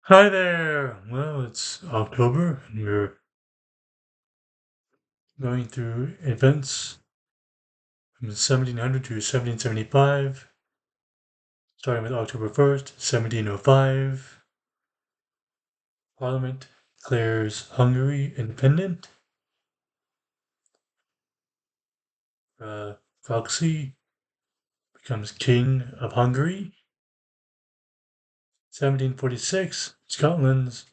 Hi there! Well, it's October, and we're going through events from 1700 to 1775, starting with October 1st, 1705. Parliament declares Hungary independent. Foxy becomes King of Hungary. 1746, Scotland's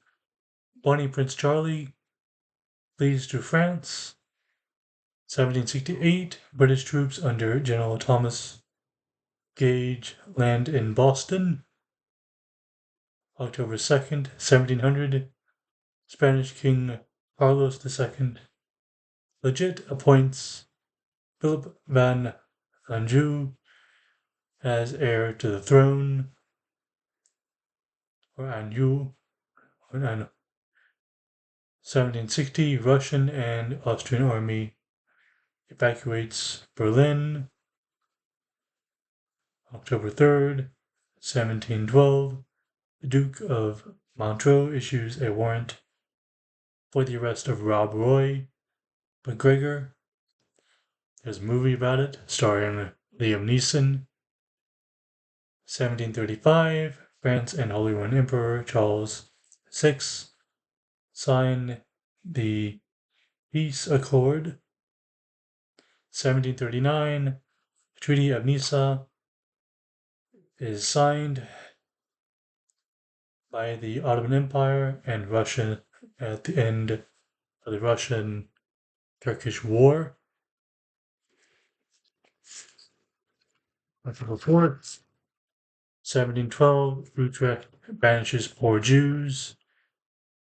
Bonnie Prince Charlie flees to France. 1768, British troops under General Thomas Gage land in Boston. October 2nd, 1700, Spanish King Carlos II legit appoints Philip van Anjou as heir to the throne, or Anjou. 1760, Russian and Austrian army evacuates Berlin. October 3rd, 1712, the Duke of Montreux issues a warrant for the arrest of Rob Roy McGregor. There's a movie about it starring Liam Neeson. 1735, France and Holy Roman Emperor Charles VI sign the Peace Accord. 1739, the Treaty of Nizza is signed by the Ottoman Empire and Russia at the end of the Russian-Turkish War. October 4th, 1712, Utrecht banishes poor Jews.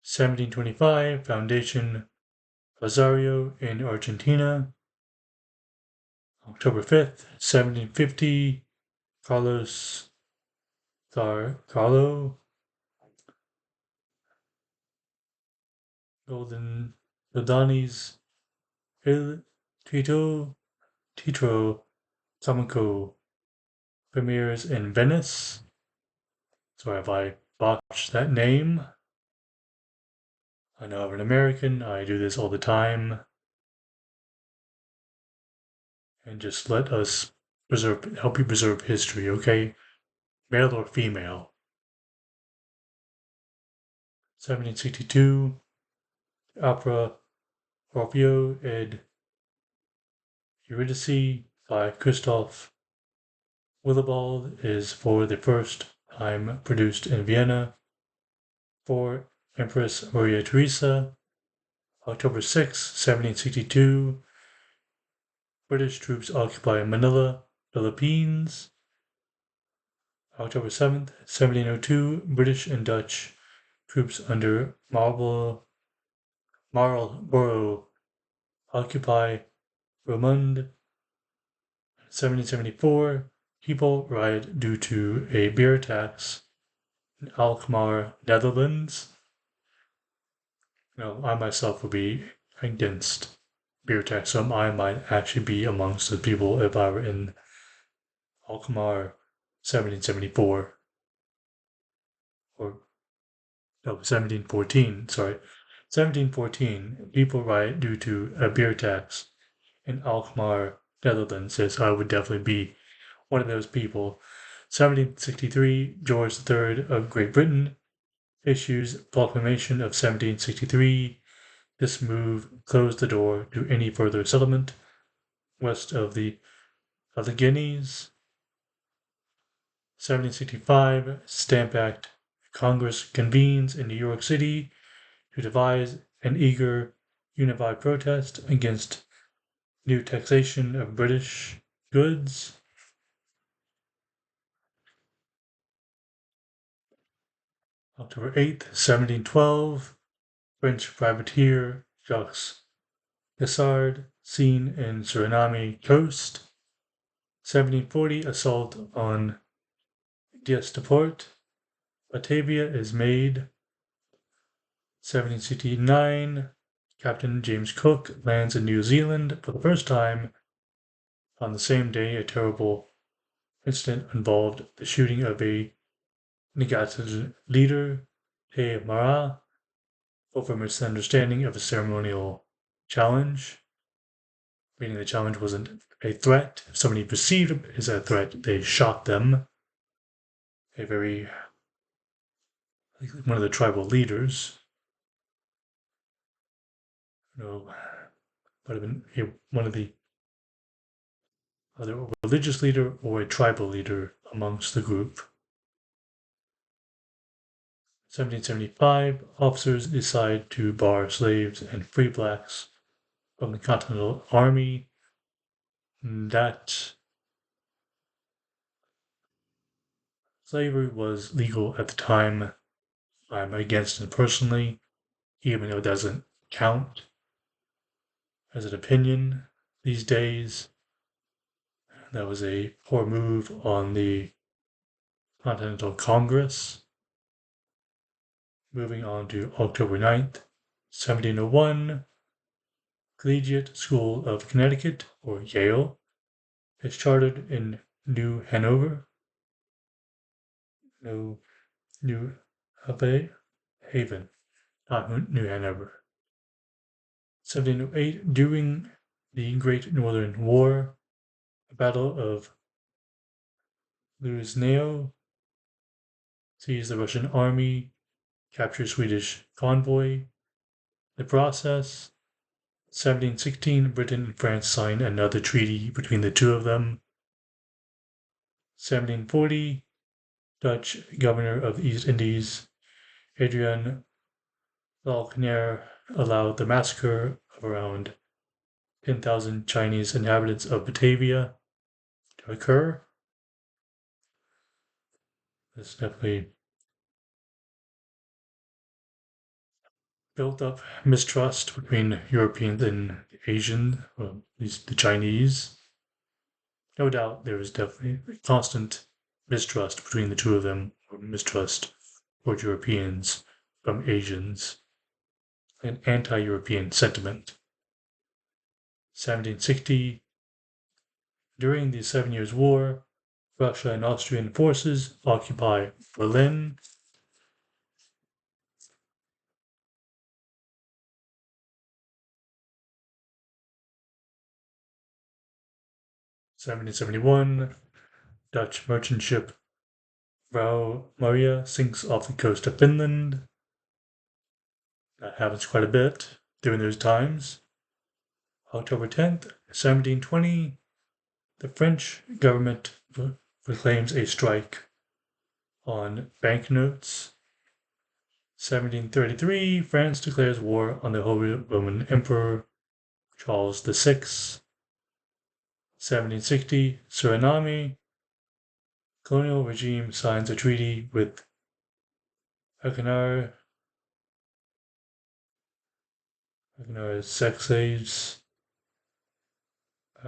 1725, Foundation Rosario in Argentina. October 5th, 1750, Carlos Carlo Golden Goldani's Il Titro Tamako premieres in Venice. Sorry if I botched that name. I know I'm an American, I do this all the time. And just let us help you preserve history, okay? Male or female. 1762, opera Orfeo ed Eurydice by Christoph Willibald is for the first time produced in Vienna for Empress Maria Theresa. October 6, 1762, British troops occupy Manila, Philippines. October 7th, 1702, British and Dutch troops under Marlborough occupy Romande. 1774, people riot due to a beer tax in Alkmaar, Netherlands. I myself would be against beer tax, so I might actually be amongst the people if I were in Alkmaar 1774. Or, no, 1714, sorry. 1714, people riot due to a beer tax in Alkmaar, Netherlands. Yes, I would definitely be one of those people. 1763, George III of Great Britain issues Proclamation of 1763. This move closed the door to any further settlement west of the Alleghenies. 1765, Stamp Act. Congress convenes in New York City to devise an eager, unified protest against new taxation of British goods. October 8th, 1712, French privateer Jacques Cassard seen in Suriname coast. 1740, assault on Diastaport. Batavia is made. 1769, Captain James Cook lands in New Zealand for the first time. On the same day, a terrible incident involved the shooting of a Ngatan leader. He Mara, over misunderstanding of a ceremonial challenge, meaning the challenge wasn't a threat. If somebody perceived it as a threat, they shot them. A very, one of the tribal leaders, might have been one of the either a religious leader or a tribal leader amongst the group. 1775, officers decide to bar slaves and free blacks from the Continental Army. That slavery was legal at the time. I'm against it personally, even though it doesn't count as an opinion these days. That was a poor move on the Continental Congress. Moving on to October 9th, 1701, Collegiate School of Connecticut, or Yale, is chartered in New Hanover. New Haven, not New Hanover. 1708, during the Great Northern War, the Battle of Lusnao seized the Russian army, captured Swedish convoy. The process, 1716, Britain and France signed another treaty between the two of them. 1740, Dutch governor of the East Indies, Adrian Falconer, allowed the massacre of around 10,000 Chinese inhabitants of Batavia to occur. This definitely built up mistrust between Europeans and Asians, or at least the Chinese. No doubt there was definitely constant mistrust between the two of them, or mistrust toward Europeans from Asians, an anti-European sentiment. 1760, during the 7 Years' War, Russia and Austrian forces occupy Berlin. 1771, Dutch merchant ship Frau Maria sinks off the coast of Finland. That happens quite a bit during those times. October 10th, 1720, the French government proclaims a strike on banknotes. 1733, France declares war on the Holy Roman Emperor Charles VI. 1760, Suriname, colonial regime signs a treaty with Akenar sex slaves,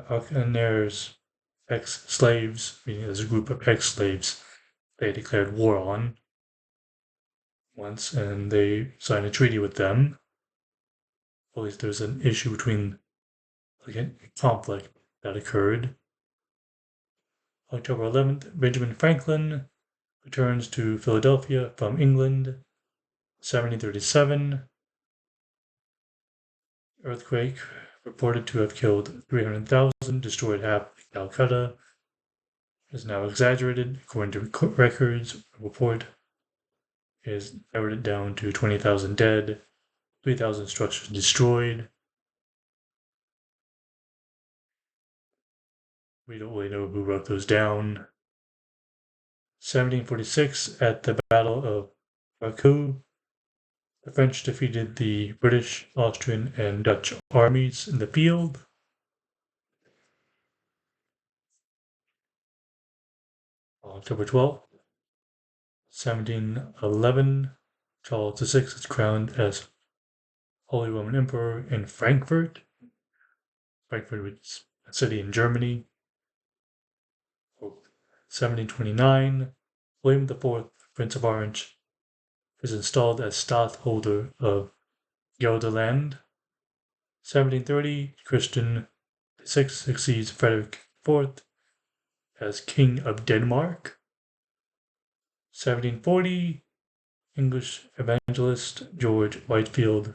Akenar's ex-slaves, meaning there's a group of ex-slaves they declared war on once, and they signed a treaty with them. At least there's an issue between, like a conflict that occurred. October 11th, Benjamin Franklin returns to Philadelphia from England. 1737, earthquake reported to have killed 300,000, destroyed half Calcutta. Is now exaggerated. According to records, the report is narrowed it down to 20,000 dead, 3,000 structures destroyed. We don't really know who wrote those down. 1746, at the Battle of Baku, the French defeated the British, Austrian, and Dutch armies in the field. October 12th, 1711, Charles VI is crowned as Holy Roman Emperor in Frankfurt. Frankfurt is a city in Germany. 1729, William IV, Prince of Orange, is installed as stadtholder of Gelderland. 1730, Christian VI succeeds Frederick IV as King of Denmark. 1740, English evangelist George Whitefield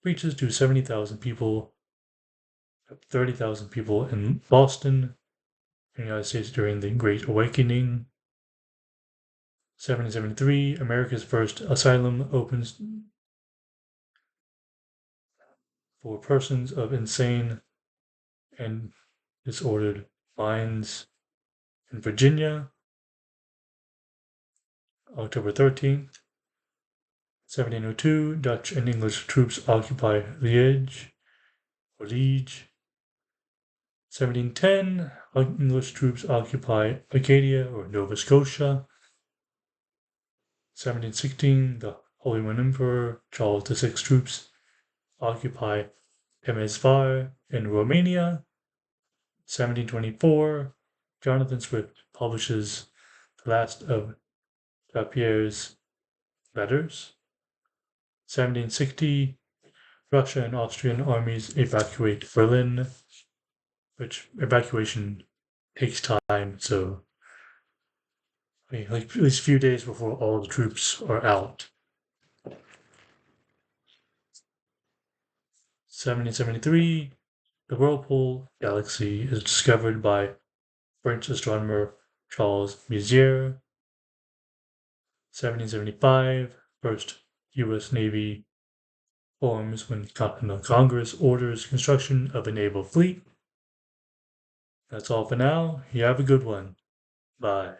preaches to 70,000 people, 30,000 people in Boston, in the United States during the Great Awakening. 1773, America's first asylum opens for persons of insane and disordered minds in Virginia. October 13th, 1702, Dutch and English troops occupy Liège, or Liege. 1710, English troops occupy Acadia, or Nova Scotia. 1716, the Holy Roman Emperor Charles VI troops occupy Temesvar in Romania. 1724, Jonathan Swift publishes the last of Lapierre's letters. 1760, Russia and Austrian armies evacuate Berlin, which evacuation takes time, so like at least a few days before all the troops are out. 1773, the Whirlpool galaxy is discovered by French astronomer Charles Messier. 1775, first U.S. Navy forms when Continental Congress orders construction of a naval fleet. That's all for now. You have a good one. Bye.